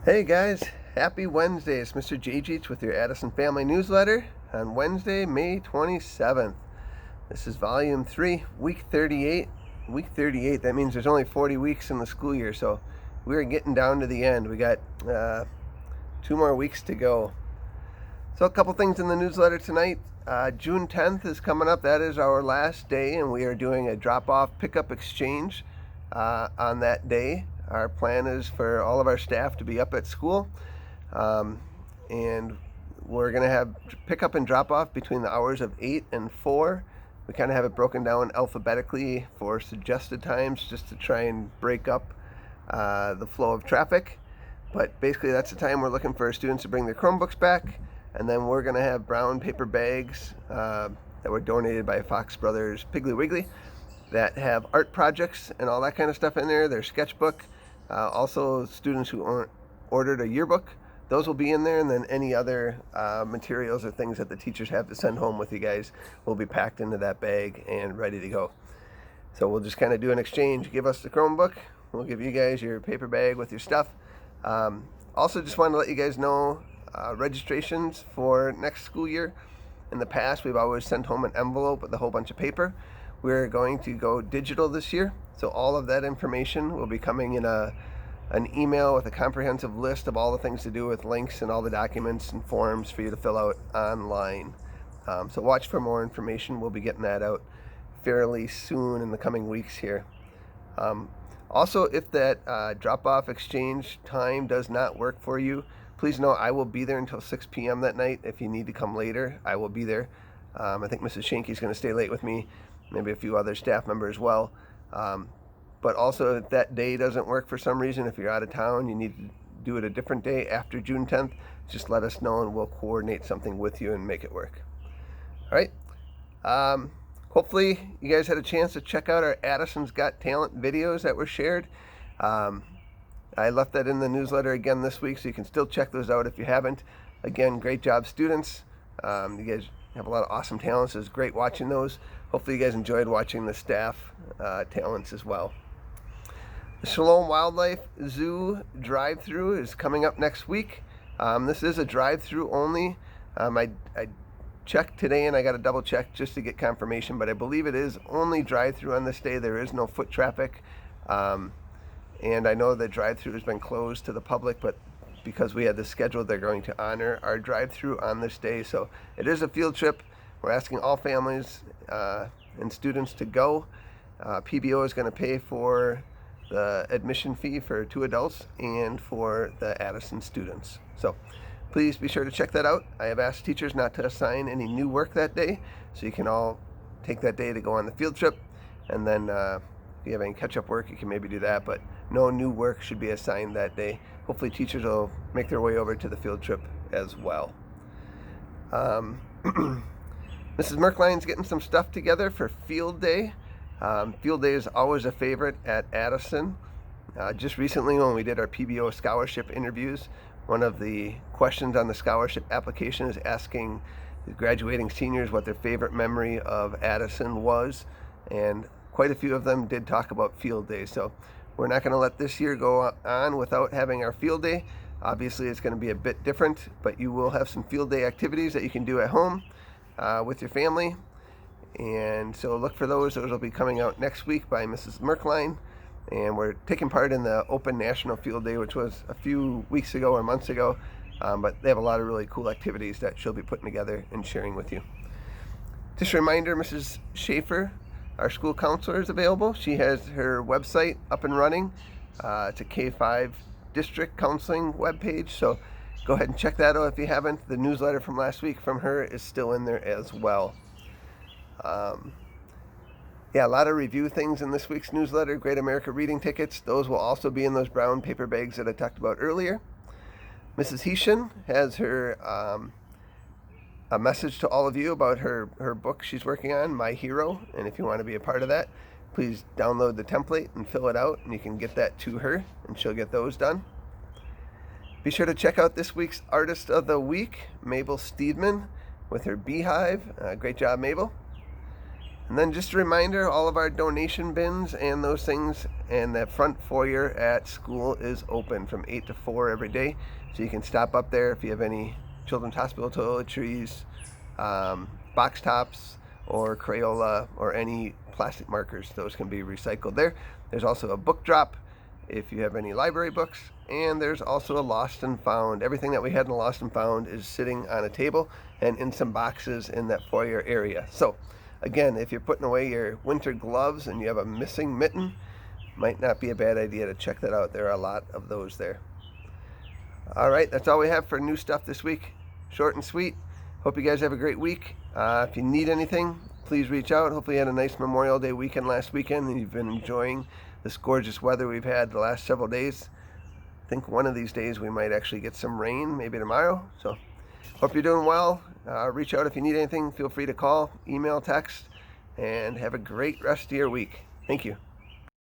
Hey guys, happy Wednesday. It's Mr. JGH with your Addison Family Newsletter on Wednesday, May 27th. This is volume 3, week 38. Week 38, that means there's only 40 weeks in the school year, so we're getting down to the end. We got 2 more weeks to go. So a couple things in the newsletter tonight. June 10th is coming up. That is our last day, and we are doing a drop-off pickup exchange on that day. Our plan is for all of our staff to be up at school, and we're going to have pickup and drop-off between the hours of 8 and 4. We kind of have it broken down alphabetically for suggested times just to try and break up the flow of traffic. But basically that's the time we're looking for students to bring their Chromebooks back, and then we're going to have brown paper bags that were donated by Fox Brothers Piggly Wiggly that have art projects and all that kind of stuff in there, their sketchbook. Also, students who ordered a yearbook, those will be in there, and then any other materials or things that the teachers have to send home with you guys will be packed into that bag and ready to go. So we'll just kind of do an exchange. Give us the Chromebook, we'll give you guys your paper bag with your stuff. Also, just wanted to let you guys know registrations for next school year. In the past, we've always sent home an envelope with a whole bunch of paper. We're going to go digital this year, so all of that information will be coming in an email with a comprehensive list of all the things to do with links and all the documents and forms for you to fill out online. So watch for more information. We'll be getting that out fairly soon in the coming weeks here. Also, if that drop-off exchange time does not work for you, please know I will be there until 6 p.m. that night. If you need to come later, I will be there. I think Mrs. Shanky's going to stay late with me, maybe a few other staff members as well. But also, if that day doesn't work for some reason, if you're out of town, you need to do it a different day after June 10th, just let us know and we'll coordinate something with you and make it work. All right. Hopefully you guys had a chance to check out our Addison's Got Talent videos that were shared. I left that in the newsletter again this week, so you can still check those out if you haven't. Again, great job, students. You guys have a lot of awesome talents. It was great watching those. Hopefully you guys enjoyed watching the staff talents as well. The Shalom Wildlife Zoo drive-through is coming up next week. This is a drive-through only. I checked today and I got to double check just to get confirmation, but I believe it is only drive-through on this day. There is no foot traffic. And I know the drive-through has been closed to the public, but because we had this scheduled, they're going to honor our drive-through on this day. So it is a field trip. We're asking all families and students to go. PBO is going to pay for the admission fee for 2 adults and for the Addison students. So please be sure to check that out. I have asked teachers not to assign any new work that day, so you can all take that day to go on the field trip. And then if you have any catch-up work, you can maybe do that, but no new work should be assigned that day. Hopefully teachers will make their way over to the field trip as well. Mrs. Merkline's getting some stuff together for field day. Field day is always a favorite at Addison. Just recently when we did our PBO scholarship interviews, one of the questions on the scholarship application is asking the graduating seniors what their favorite memory of Addison was, and quite a few of them did talk about field day. So we're not going to let this year go on without having our field day. Obviously it's going to be a bit different, but you will have some field day activities that you can do at home with your family. And so look for those. Those will be coming out next week by Mrs. Merkline. And we're taking part in the Open National Field Day, which was a few weeks ago or months ago. But they have a lot of really cool activities that she'll be putting together and sharing with you. Just a reminder, Mrs. Schaefer, our school counselor, is available. She has her website up and running. It's a K-5 district counseling webpage. So go ahead and check that out if you haven't. The newsletter from last week from her is still in there as well. Yeah, a lot of review things in this week's newsletter. Great America reading tickets. Those will also be in those brown paper bags that I talked about earlier. Mrs. Heeshen has her a message to all of you about her book she's working on, My Hero. And if you want to be a part of that, please download the template and fill it out, and you can get that to her, and she'll get those done. Be sure to check out this week's Artist of the Week, Mabel Steedman, with her beehive. Great job, Mabel. And then just a reminder, all of our donation bins and those things and that front foyer at school is open from 8 to 4 every day. So you can stop up there if you have any Children's Hospital toiletries, box tops, or Crayola, or any plastic markers. Those can be recycled there. There's also a book drop if you have any library books, and there's also a lost and found. Everything that we had in the lost and found is sitting on a table and in some boxes in that foyer area. So again, if you're putting away your winter gloves and you have a missing mitten, might not be a bad idea to check that out. There are a lot of those there. All right, that's all we have for new stuff this week. Short and sweet. Hope you guys have a great week. If you need anything, please reach out. Hopefully you had a nice Memorial Day weekend last weekend and you've been enjoying this gorgeous weather we've had the last several days. I think one of these days we might actually get some rain, maybe tomorrow. So hope you're doing well. Reach out if you need anything. Feel free to call, email, text, and have a great rest of your week. Thank you.